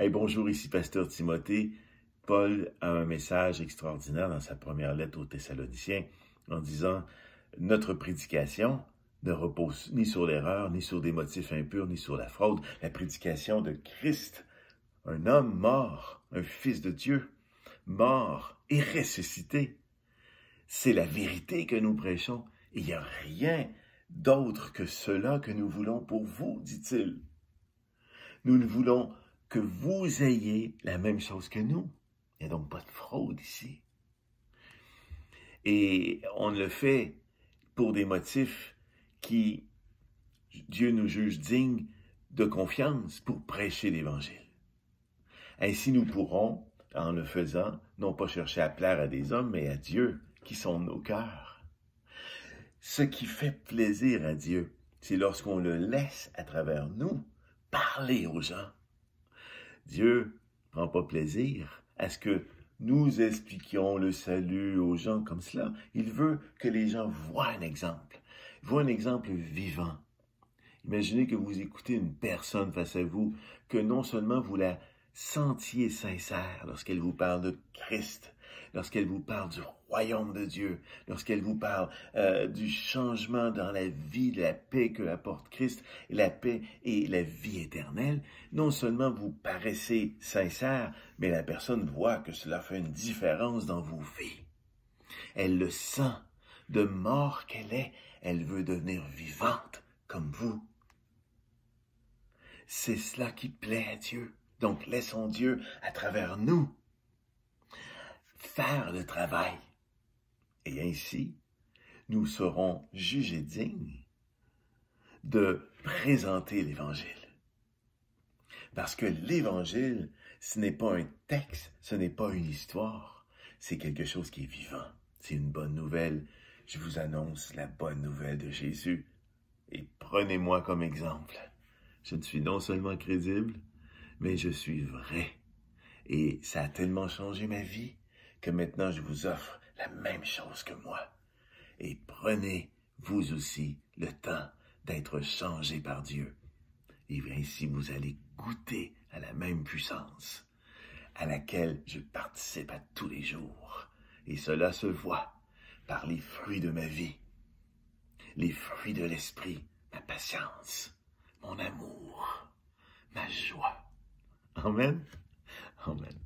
Hey, bonjour, ici Pasteur Timothée. Paul a un message extraordinaire dans sa première lettre aux Thessaloniciens en disant « Notre prédication ne repose ni sur l'erreur, ni sur des motifs impurs, ni sur la fraude. La prédication de Christ, un homme mort, un fils de Dieu, mort et ressuscité. C'est la vérité que nous prêchons. Et il n'y a rien d'autre que cela que nous voulons pour vous, dit-il. Nous ne voulons que vous ayez la même chose que nous. Il n'y a donc pas de fraude ici. Et on le fait pour des motifs qui, Dieu nous juge dignes de confiance pour prêcher l'Évangile. Ainsi nous pourrons, en le faisant, non pas chercher à plaire à des hommes, mais à Dieu, qui sont nos cœurs. Ce qui fait plaisir à Dieu, c'est lorsqu'on le laisse à travers nous parler aux gens. Dieu ne prend pas plaisir à ce que nous expliquions le salut aux gens comme cela. Il veut que les gens voient un exemple vivant. Imaginez que vous écoutez une personne face à vous, que non seulement vous la sentiez sincère lorsqu'elle vous parle de Christ, lorsqu'elle vous parle du royaume de Dieu, lorsqu'elle vous parle du changement dans la vie, de la paix que apporte Christ, et la paix et la vie éternelle, non seulement vous paraissez sincère, mais la personne voit que cela fait une différence dans vos vies. Elle le sent, de mort qu'elle est, elle veut devenir vivante comme vous. C'est cela qui plaît à Dieu. Donc laissons Dieu, à travers nous, faire le travail. Et ainsi, nous serons jugés dignes de présenter l'Évangile. Parce que l'Évangile, ce n'est pas un texte, ce n'est pas une histoire, c'est quelque chose qui est vivant. C'est une bonne nouvelle. Je vous annonce la bonne nouvelle de Jésus. Et prenez-moi comme exemple. Je ne suis non seulement crédible, mais je suis vrai. Et ça a tellement changé ma vie que maintenant je vous offre la même chose que moi. Et prenez, vous aussi, le temps d'être changé par Dieu. Et ainsi vous allez goûter à la même puissance à laquelle je participe à tous les jours. Et cela se voit par les fruits de ma vie, les fruits de l'esprit, ma patience, mon amour, ma joie. Amen. Amen.